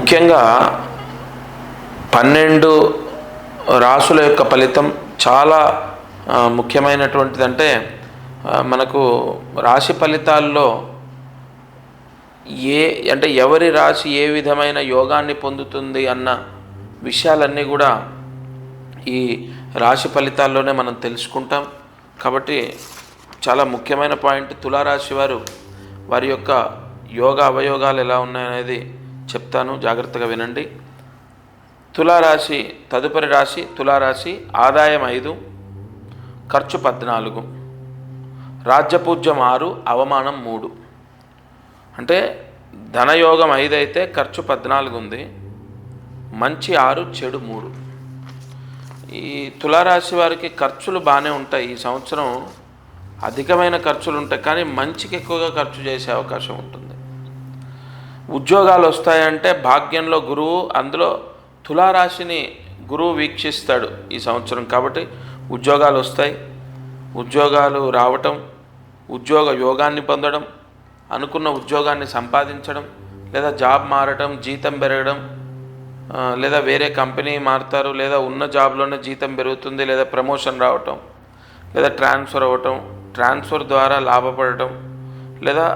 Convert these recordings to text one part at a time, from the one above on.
ముఖ్యంగా 12 రాసుల యొక్క ఫలితం చాలా ముఖ్యమైనటువంటిదంటే మనకు రాశి ఫలితాల్లో ఎవరి రాశి ఏ విధమైన యోగాన్ని పొందుతుంది అన్న విషయాలన్నీ కూడా ఈ రాశి ఫలితాల్లోనే మనం తెలుసుకుంటాం. కాబట్టి చాలా ముఖ్యమైన పాయింట్ తులారాశి వారి యొక్క యోగ అవయోగాలు ఎలా ఉన్నాయనేది చెప్తాను, జాగ్రత్తగా వినండి. తులారాశి తదుపరి రాశి తులారాశి. ఆదాయం 5, ఖర్చు 14, రాజ్యపూజ్యం 6, అవమానం 3. అంటే ధనయోగం 5 అయితే ఖర్చు 14 ఉంది, మంచి 6, చెడు 3. ఈ తులారాశి వారికి ఖర్చులు బాగానే ఉంటాయి. ఈ సంవత్సరం అధికమైన ఖర్చులు ఉంటాయి, కానీ మంచికి ఎక్కువగా ఖర్చు చేసే అవకాశం ఉంటుంది. ఉద్యోగాలు వస్తాయంటే భాగ్యంలో గురువు, అందులో తులారాశిని గురువు వీక్షిస్తాడు ఈ సంవత్సరం. కాబట్టి ఉద్యోగాలు వస్తాయి, ఉద్యోగాలు రావటం, ఉద్యోగ యోగాన్ని పొందడం, అనుకున్న ఉద్యోగాన్ని సంపాదించడం, లేదా జాబ్ మారటం, జీతం పెరగడం, లేదా వేరే కంపెనీ మారుతారు, లేదా ఉన్న జాబ్లోనే జీతం పెరుగుతుంది, లేదా ప్రమోషన్ రావటం, లేదా ట్రాన్స్ఫర్ అవ్వటం, ట్రాన్స్ఫర్ ద్వారా లాభపడటం, లేదా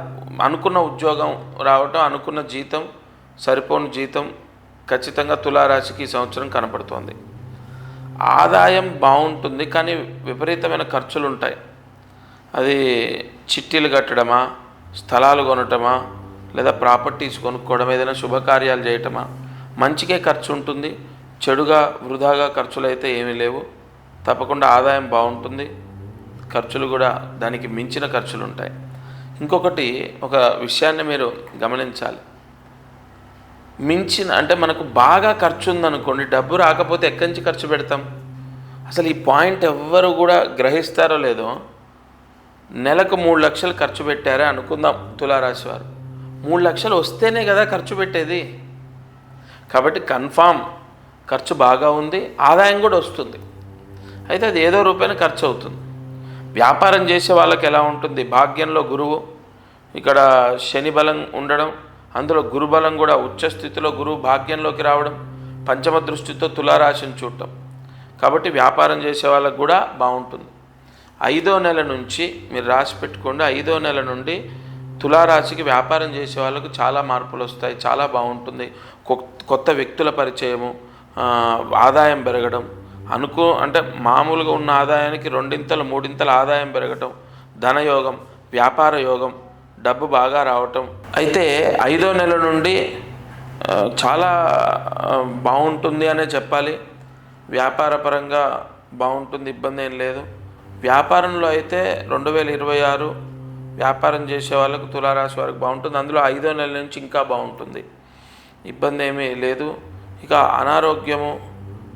అనుకున్న ఉద్యోగం రావటం, అనుకున్న జీతం, సరిపోని జీతం ఖచ్చితంగా తులారాశికి ఈ సంవత్సరం కనపడుతోంది. ఆదాయం బాగుంటుంది, కానీ విపరీతమైన ఖర్చులు ఉంటాయి. అది చిట్టీలు కట్టడమా, స్థలాలు కొనటమా, లేదా ప్రాపర్టీస్ కొనుక్కోవడం, ఏదైనా శుభకార్యాలు చేయటమా, మంచికే ఖర్చు ఉంటుంది. చెడుగా వృధాగా ఖర్చులు అయితే ఏమీ లేవు. తప్పకుండా ఆదాయం బాగుంటుంది, ఖర్చులు కూడా దానికి మించిన ఖర్చులు ఉంటాయి. ఇంకొకటి, ఒక విషయాన్ని మీరు గమనించాలి. అంటే మనకు బాగా ఖర్చు ఉందనుకోండి, డబ్బు రాకపోతే ఎక్కడి నుంచి ఖర్చు పెడతాం? అసలు ఈ పాయింట్ ఎవ్వరు కూడా గ్రహిస్తారో లేదో, నెలకు 3 లక్షలు ఖర్చు పెట్టారే అనుకుందాం తులారాశి వారు. 3 లక్షలు వస్తేనే కదా ఖర్చు పెట్టేది. కాబట్టి కన్ఫామ్ ఖర్చు బాగా ఉంది, ఆదాయం కూడా వస్తుంది. అయితే అది ఏదో రూపాయన ఖర్చు అవుతుంది. వ్యాపారం చేసే వాళ్ళకి ఎలా ఉంటుంది? భాగ్యంలో గురువు, ఇక్కడ శని బలం ఉండడం, అందులో గురుబలం కూడా ఉచ్చస్థితిలో గురువు భాగ్యంలోకి రావడం, పంచమ దృష్టితో తులారాశిని చూడటం. కాబట్టి వ్యాపారం చేసే వాళ్ళకు కూడా బాగుంటుంది. 5వ నెల నుంచి మీరు రాసి పెట్టుకోండి, 5వ నెల నుండి తులారాశికి వ్యాపారం చేసే వాళ్ళకు చాలా మార్పులు వస్తాయి, చాలా బాగుంటుంది. కొత్త వ్యక్తుల పరిచయము, ఆదాయం పెరగడం, అంటే మామూలుగా ఉన్న ఆదాయానికి 2 3 ఆదాయం పెరగటం, ధనయోగం, వ్యాపార యోగం, డబ్బు బాగా రావటం. అయితే 5వ నెల నుండి చాలా బాగుంటుంది అనే చెప్పాలి. వ్యాపారపరంగా బాగుంటుంది, ఇబ్బంది ఏం లేదు. వ్యాపారంలో అయితే 2026 వ్యాపారం చేసే వాళ్ళకు తులారాశి వారికి బాగుంటుంది. అందులో 5వ నెల నుంచి ఇంకా బాగుంటుంది, ఇబ్బంది ఏమీ లేదు. ఇక అనారోగ్యము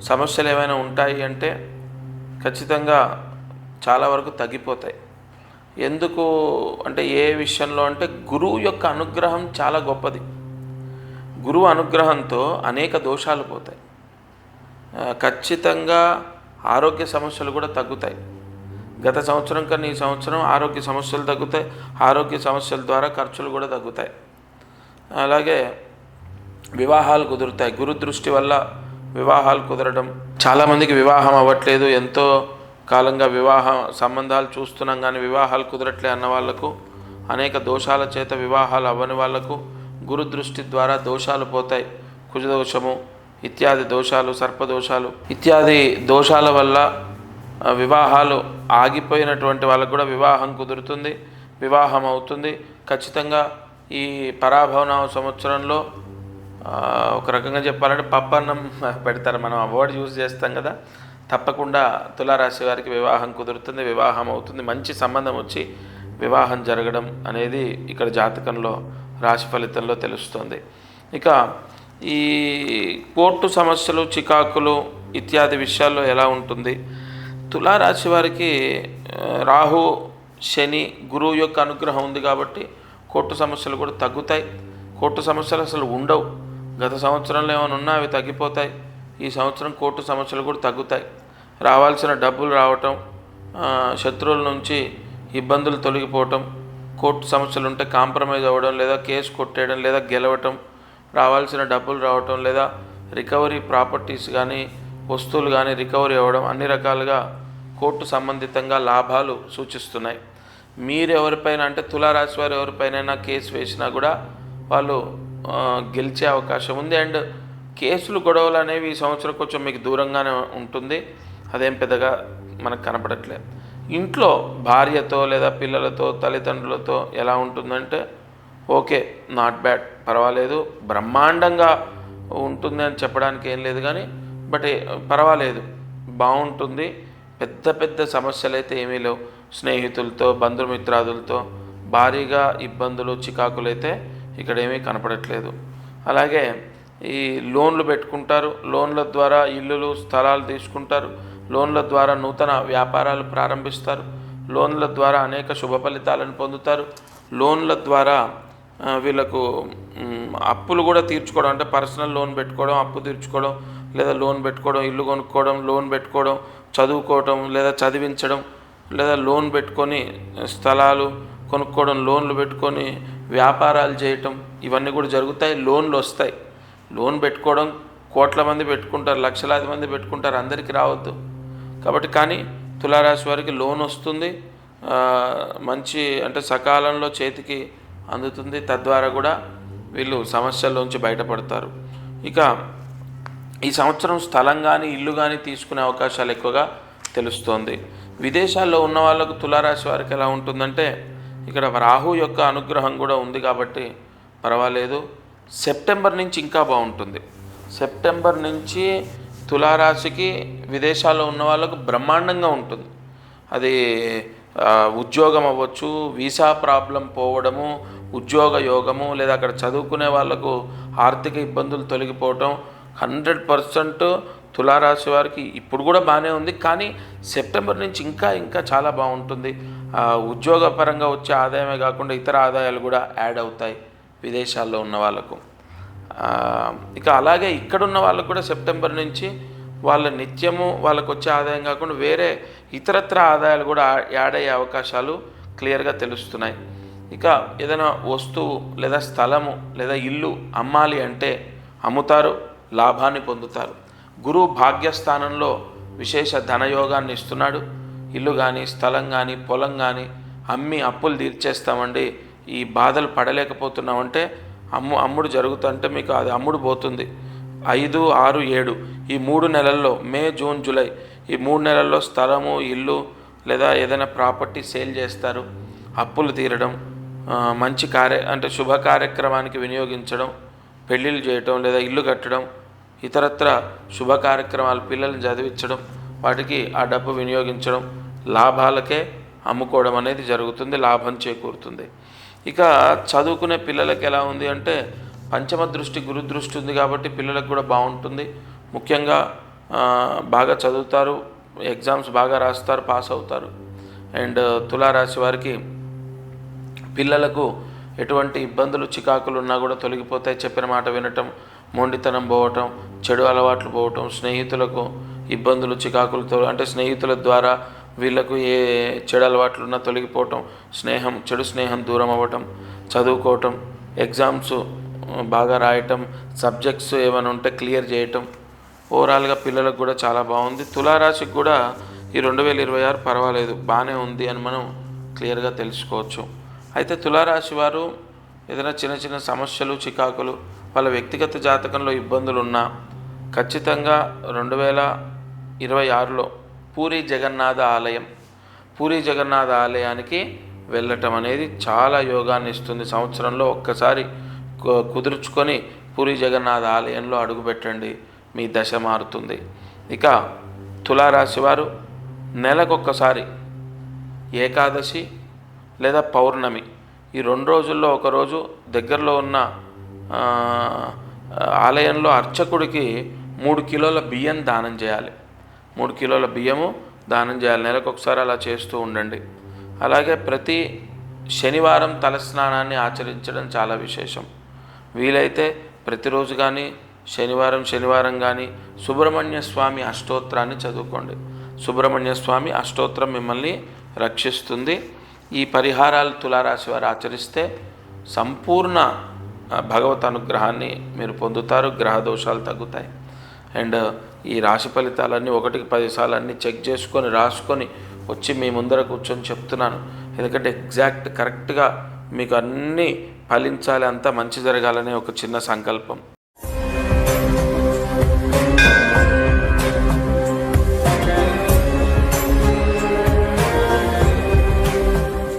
సమస్యలు ఏమైనా ఉంటాయి అంటే ఖచ్చితంగా చాలా వరకు తగ్గిపోతాయి. ఎందుకు అంటే ఏ విషయంలో అంటే గురువు యొక్క అనుగ్రహం చాలా గొప్పది. గురువు అనుగ్రహంతో అనేక దోషాలు పోతాయి. ఖచ్చితంగా ఆరోగ్య సమస్యలు కూడా తగ్గుతాయి. గత సంవత్సరం కన్నా ఈ సంవత్సరం ఆరోగ్య సమస్యలు తగ్గుతాయి. ఆరోగ్య సమస్యల ద్వారా ఖర్చులు కూడా తగ్గుతాయి. అలాగే వివాహాలు కుదురుతాయి. గురు దృష్టి వల్ల వివాహాలు కుదరడం. చాలామందికి వివాహం అవ్వట్లేదు, ఎంతో కాలంగా వివాహ సంబంధాలు చూస్తున్నాం కానీ వివాహాలు కుదరట్లే అన్న వాళ్లకు, అనేక దోషాల చేత వివాహాలు అవ్వని వాళ్లకు గురు దృష్టి ద్వారా దోషాలు పోతాయి. కుజదోషము ఇత్యాది దోషాలు, సర్పదోషాలు ఇత్యాది దోషాల వల్ల వివాహాలు ఆగిపోయినటువంటి వాళ్ళకు కూడా వివాహం కుదురుతుంది, వివాహం అవుతుంది. ఖచ్చితంగా ఈ పరాభవనామ సంవత్సరంలో ఒక రకంగా చెప్పాలంటే పప్పన్నం పెడతారు, మనం ఆ వర్డ్ యూజ్ చేస్తాం కదా. తప్పకుండా తులారాశి వారికి వివాహం కుదురుతుంది, వివాహం అవుతుంది, మంచి సంబంధం వచ్చి వివాహం జరగడం అనేది ఇక్కడ జాతకంలో రాశి ఫలితంలో తెలుస్తుంది. ఇక ఈ కోర్టు సమస్యలు, చికాకులు ఇత్యాది విషయాల్లో ఎలా ఉంటుంది? తులారాశి వారికి రాహు, శని, గురువు యొక్క అనుగ్రహం ఉంది కాబట్టి కోర్టు సమస్యలు కూడా తగ్గుతాయి. కోర్టు సమస్యలు అసలు ఉండవు. గత సంవత్సరంలో ఏమైనా ఉన్నా అవి తగ్గిపోతాయి. ఈ సంవత్సరం కోర్టు సమస్యలు కూడా తగ్గుతాయి. రావాల్సిన డబ్బులు రావటం, శత్రువుల నుంచి ఇబ్బందులు తొలగిపోవటం, కోర్టు సమస్యలు ఉంటే కాంప్రమైజ్ అవ్వడం, లేదా కేసు కొట్టేయడం, లేదా గెలవటం, రావాల్సిన డబ్బులు రావటం, లేదా రికవరీ ప్రాపర్టీస్ కానీ వస్తువులు కానీ రికవరీ అవ్వడం, అన్ని రకాలుగా కోర్టు సంబంధితంగా లాభాలు సూచిస్తున్నాయి. మీరు ఎవరిపైన అంటే తులారాశి వారు ఎవరిపైనైనా కేసు వేసినా కూడా వాళ్ళు గెలిచే అవకాశం ఉంది. అండ్ కేసులు గొడవలు అనేవి ఈ సంవత్సరం కొంచెం మీకు దూరంగానే ఉంటుంది, అదేం పెద్దగా మనకు కనపడట్లేదు. ఇంట్లో భార్యతో లేదా పిల్లలతో తల్లిదండ్రులతో ఎలా ఉంటుందంటే ఓకే, నాట్ బ్యాడ్, పర్వాలేదు, బ్రహ్మాండంగా ఉంటుంది అని చెప్పడానికి ఏం లేదు కానీ బట్ పర్వాలేదు, బాగుంటుంది. పెద్ద పెద్ద సమస్యలు అయితే ఏమీ లేవు. స్నేహితులతో బంధుమిత్రాదులతో భారీగా ఇబ్బందులు చికాకులు అయితే ఇక్కడ ఏమీ కనపడట్లేదు. అలాగే ఈ లోన్లు పెట్టుకుంటారు, లోన్ల ద్వారా ఇల్లులు స్థలాలు తీసుకుంటారు, లోన్ల ద్వారా నూతన వ్యాపారాలు ప్రారంభిస్తారు, లోన్ల ద్వారా అనేక శుభ ఫలితాలను పొందుతారు. లోన్ల ద్వారా వీళ్ళకు అప్పులు కూడా తీర్చుకోవడం, అంటే పర్సనల్ లోన్ పెట్టుకోవడం, అప్పు తీర్చుకోవడం, లేదా లోన్ పెట్టుకోవడం, ఇల్లు కొనుక్కోవడం, లోన్ పెట్టుకోవడం, చదువుకోవడం లేదా చదివించడం, లేదా లోన్ పెట్టుకొని స్థలాలు కొనుక్కోవడం, లోన్లు పెట్టుకొని వ్యాపారాలు చేయటం, ఇవన్నీ కూడా జరుగుతాయి. లోన్లు వస్తాయి. లోన్ పెట్టుకోవడం కోట్ల మంది పెట్టుకుంటారు, లక్షలాది మంది పెట్టుకుంటారు, అందరికీ రావద్దు కాబట్టి. కానీ తులారాశి వారికి లోన్ వస్తుంది, మంచి అంటే సకాలంలో చేతికి అందుతుంది. తద్వారా కూడా వీళ్ళు సమస్యల్లోంచి బయటపడతారు. ఇక ఈ సంవత్సరం స్థలం కానీ ఇల్లు కానీ తీసుకునే అవకాశాలు ఎక్కువగా తెలుస్తోంది. విదేశాల్లో ఉన్న వాళ్ళకు తులారాశి వారికి ఎలా ఉంటుందంటే ఇక్కడ రాహు యొక్క అనుగ్రహం కూడా ఉంది కాబట్టి పర్వాలేదు. సెప్టెంబర్ నుంచి ఇంకా బాగుంటుంది. సెప్టెంబర్ నుంచి తులారాశికి విదేశాల్లో ఉన్న వాళ్ళకు బ్రహ్మాండంగా ఉంటుంది. అది ఉద్యోగం అవ్వచ్చు, వీసా ప్రాబ్లం పోవడము, ఉద్యోగ యోగము, లేదా అక్కడ చదువుకునే వాళ్ళకు ఆర్థిక ఇబ్బందులు తొలగిపోవటం 100% తులారాశి వారికి ఇప్పుడు కూడా బాగానే ఉంది. కానీ సెప్టెంబర్ నుంచి ఇంకా ఇంకా చాలా బాగుంటుంది. ఉద్యోగపరంగా వచ్చే ఆదాయమే కాకుండా ఇతర ఆదాయాలు కూడా యాడ్ అవుతాయి విదేశాల్లో ఉన్న వాళ్ళకు. ఇక అలాగే ఇక్కడున్న వాళ్ళకు కూడా సెప్టెంబర్ నుంచి వాళ్ళ నిత్యము వాళ్ళకు వచ్చే ఆదాయం కాకుండా వేరే ఇతరత్ర ఆదాయాలు కూడా యాడ్ అయ్యే అవకాశాలు క్లియర్గా తెలుస్తున్నాయి. ఇక ఏదైనా వస్తువు లేదా స్థలము లేదా ఇల్లు అమ్మాలి అంటే అమ్ముతారు, లాభాన్ని పొందుతారు. గురువు భాగ్యస్థానంలో విశేష ధనయోగాన్ని ఇస్తున్నాడు. ఇల్లు కానీ స్థలం కానీ పొలం కానీ అమ్మి అప్పులు తీర్చేస్తామండి, ఈ బాధలు పడలేకపోతున్నామంటే అమ్ముడు జరుగుతుంటే మీకు అది అమ్ముడు పోతుంది. 5, 6, 7 ఈ 3 నెలల్లో, మే, జూన్, జూలై ఈ 3 నెలల్లో స్థలము ఇల్లు లేదా ఏదైనా ప్రాపర్టీ సేల్ చేస్తారు. అప్పులు తీరడం, మంచి అంటే శుభ కార్యక్రమానికి వినియోగించడం, పెళ్ళిళ్ళు చేయటం లేదా ఇల్లు కట్టడం, ఇతరత్ర శుభ కార్యక్రమాలు, పిల్లల్ని చదివించడం, వాటికి ఆ డబ్బు వినియోగించడం, లాభాలకే అమ్ముకోవడం అనేది జరుగుతుంది, లాభం చేకూరుతుంది. ఇక చదువుకునే పిల్లలకి ఎలా ఉంది అంటే పంచమ దృష్టి గురు దృష్టి ఉంది కాబట్టి పిల్లలకు కూడా బాగుంటుంది. ముఖ్యంగా బాగా చదువుతారు, ఎగ్జామ్స్ బాగా రాస్తారు, పాస్ అవుతారు. అండ్ తులారాశి వారికి పిల్లలకు ఎటువంటి ఇబ్బందులు చికాకులు ఉన్నా కూడా తొలగిపోతాయి. చెప్పిన మాట వినటం, మొండితనం పోవటం, చెడు అలవాట్లు పోవటం, స్నేహితులకు ఇబ్బందులు చికాకులతో అంటే స్నేహితుల ద్వారా వీళ్ళకు ఏ చెడు అలవాట్లు ఉన్నా తొలగిపోవటం, చెడు స్నేహం దూరం అవ్వటం, చదువుకోవటం, ఎగ్జామ్స్ బాగా రాయటం, సబ్జెక్ట్స్ ఏమైనా ఉంటే క్లియర్ చేయటం, ఓవరాల్గా పిల్లలకు కూడా చాలా బాగుంది. తులారాశికి కూడా ఈ 2026 పర్వాలేదు, బాగానే ఉంది అని మనం క్లియర్గా తెలుసుకోవచ్చు. అయితే తులారాశి వారు ఏదైనా చిన్న చిన్న సమస్యలు చికాకులు వాళ్ళ వ్యక్తిగత జాతకంలో ఇబ్బందులు ఉన్నా ఖచ్చితంగా 2026లో పూరీ జగన్నాథ ఆలయానికి వెళ్ళటం అనేది చాలా యోగాన్ని ఇస్తుంది. సంవత్సరంలో ఒక్కసారి కుదుర్చుకొని పూరీ జగన్నాథ ఆలయంలో అడుగుపెట్టండి, మీ దశ మారుతుంది. ఇక తులారాశి వారు నెలకొక్కసారి ఏకాదశి లేదా పౌర్ణమి ఈ 2 రోజుల్లో ఒకరోజు దగ్గరలో ఉన్న ఆలయంలో అర్చకుడికి 3 కిలోల బియ్యం దానం చేయాలి. 3 కిలోల బియ్యము దానం చేయాలి. నెలకొకసారి అలా చేస్తూ ఉండండి. అలాగే ప్రతి శనివారం తలస్నానాన్ని ఆచరించడం చాలా విశేషం. వీలైతే ప్రతిరోజు కానీ శనివారం కానీ సుబ్రహ్మణ్య స్వామి అష్టోత్తరాన్ని చదువుకోండి. సుబ్రహ్మణ్య స్వామి అష్టోత్తరం మిమ్మల్ని రక్షిస్తుంది. ఈ పరిహారాలు తులారాశి వారు ఆచరిస్తే సంపూర్ణ భగవత్ అనుగ్రహాన్ని మీరు పొందుతారు. గ్రహ దోషాలు తగ్గుతాయి. అండ్ ఈ రాశి ఫలితాలన్నీ 1కి 10 సార్లు అన్నీ చెక్ చేసుకొని రాసుకొని వచ్చి మీ ముందర కూర్చొని చెప్తున్నాను. ఎందుకంటే ఎగ్జాక్ట్ కరెక్ట్గా మీకు అన్నీ ఫలించాలి, అంతా మంచి జరగాలనే ఒక చిన్న సంకల్పం.